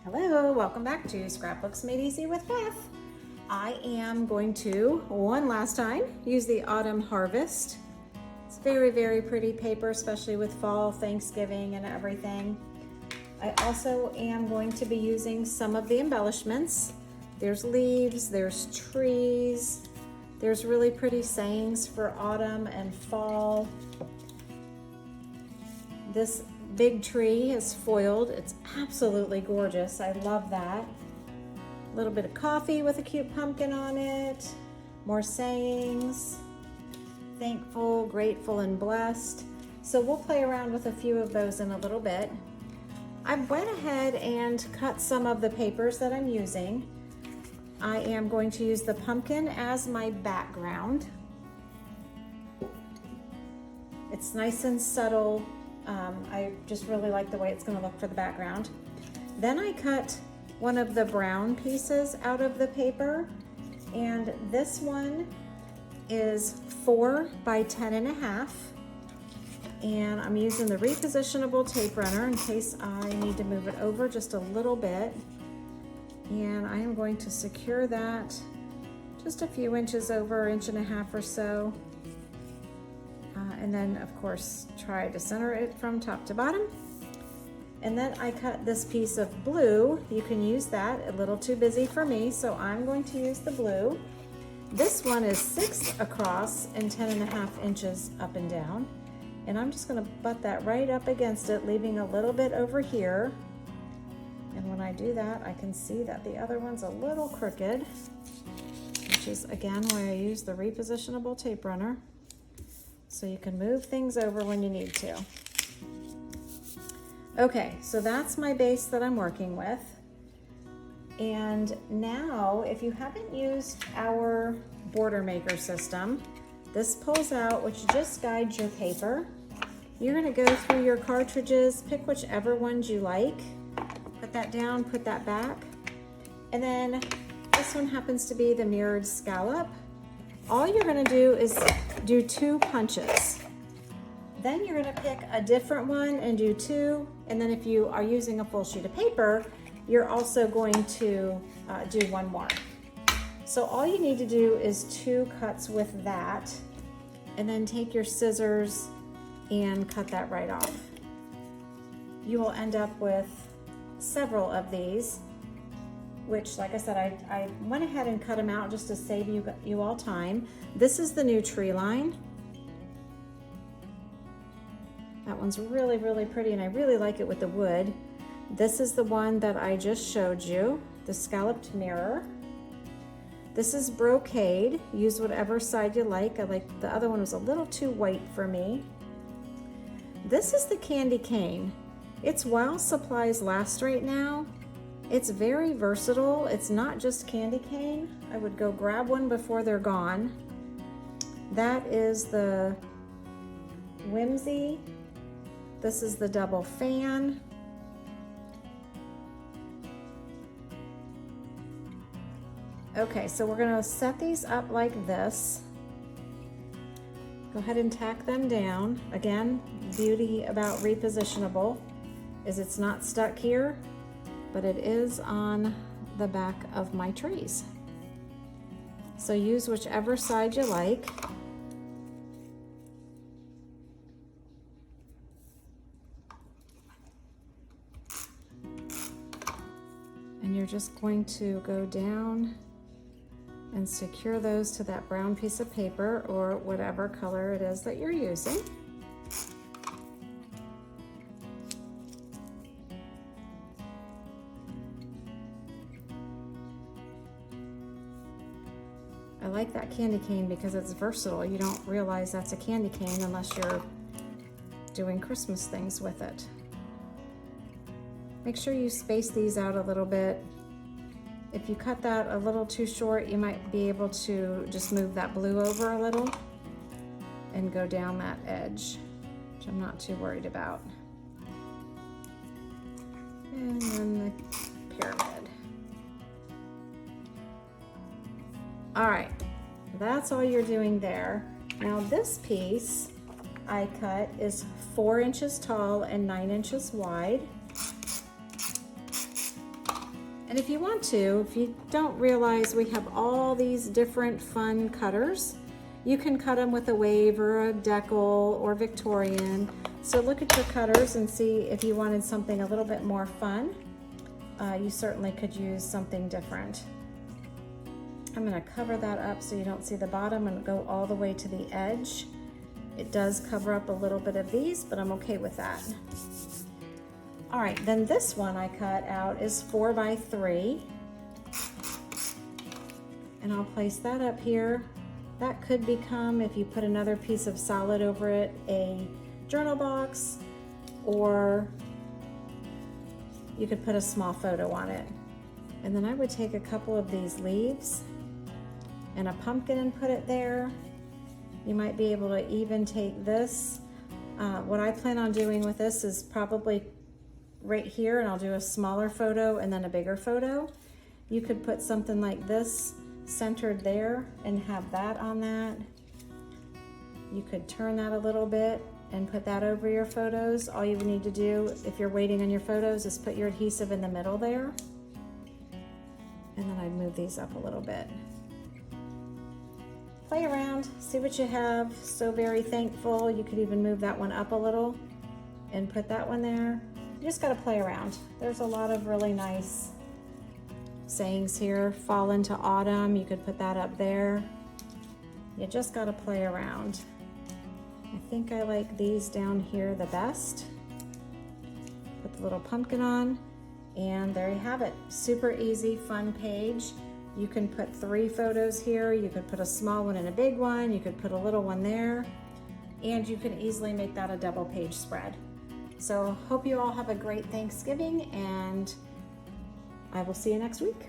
Hello, welcome back to Scrapbooks Made Easy with Beth. I am going to, one last time, use the Autumn Harvest. It's very, very pretty paper, especially with fall, Thanksgiving, and everything. I also am going to be using some of the embellishments. There's leaves, there's trees, there's really pretty sayings for autumn and fall. This big tree is foiled. It's absolutely gorgeous. I love that. A little bit of coffee with a cute pumpkin on it. More sayings. Thankful, grateful, and blessed. So we'll play around with a few of those in a little bit. I went ahead and cut some of the papers that I'm using. I am going to use the pumpkin as my background. It's nice and subtle. I just really like the way it's going to look for the background. Then I cut one of the brown pieces out of the paper, and this one is 4 by 10.5, and I'm using the repositionable tape runner in case I need to move it over just a little bit, and I am going to secure that just a few inches over, 1.5 inches or so. And then of course try to center it from top to bottom. And then I cut this piece of blue. You can use that, a little too busy for me, so I'm going to use the blue. This one is 6 across and 10.5 inches up and down. And I'm just gonna butt that right up against it, leaving a little bit over here. And when I do that, I can see that the other one's a little crooked, which is again why I use the repositionable tape runner. So you can move things over when you need to. Okay, so that's my base that I'm working with. And now, if you haven't used our border maker system, this pulls out, which just guides your paper. You're gonna go through your cartridges, pick whichever ones you like, put that down, put that back. And then this one happens to be the mirrored scallop. All you're gonna do is do 2 punches. Then you're gonna pick a different one and do 2. And then if you are using a full sheet of paper, you're also going to do 1 more. So all you need to do is 2 cuts with that, and then take your scissors and cut that right off. You will end up with several of these, which, like I said, I went ahead and cut them out just to save you all time. This is the new tree line. That one's really, really pretty, and I really like it with the wood. This is the one that I just showed you, the scalloped mirror. This is brocade. Use whatever side you like. I like the other one was a little too white for me. This is the candy cane. It's while supplies last right now. It's very versatile. It's not just candy cane. I would go grab one before they're gone. That is the Whimsy. This is the double fan. Okay, so we're gonna set these up like this. Go ahead and tack them down. Again, beauty about repositionable is it's not stuck here, but it is on the back of my trees. So use whichever side you like. And you're just going to go down and secure those to that brown piece of paper or whatever color it is that you're using. I like that candy cane because it's versatile. You don't realize that's a candy cane unless you're doing Christmas things with it. Make sure you space these out a little bit. If you cut that a little too short, you might be able to just move that blue over a little and go down that edge, which I'm not too worried about. And then the pyramid. All right, that's all you're doing there. Now this piece I cut is 4 inches tall and 9 inches wide. And if you want to, if you don't realize we have all these different fun cutters, you can cut them with a wave or a decal or Victorian. So look at your cutters and see if you wanted something a little bit more fun. You certainly could use something different. I'm gonna cover that up so you don't see the bottom and go all the way to the edge. It does cover up a little bit of these, but I'm okay with that. All right, then this one I cut out is 4 by 3. And I'll place that up here. That could become, if you put another piece of solid over it, a journal box, or you could put a small photo on it. And then I would take a couple of these leaves and a pumpkin and put it there. You might be able to even take this. What I plan on doing with this is probably right here, and I'll do a smaller photo and then a bigger photo. You could put something like this centered there and have that on that. You could turn that a little bit and put that over your photos. All you need to do if you're waiting on your photos is put your adhesive in the middle there. And then I'd move these up a little bit. Play around, see what you have. So very thankful. You could even move that one up a little and put that one there. You just gotta play around. There's a lot of really nice sayings here. Fall into autumn, you could put that up there. You just gotta play around. I think I like these down here the best. Put the little pumpkin on, and there you have it. Super easy, fun page. You can put 3 photos here. You could put a small one and a big one. You could put a little one there, and you can easily make that a double page spread. So hope you all have a great Thanksgiving, and I will see you next week.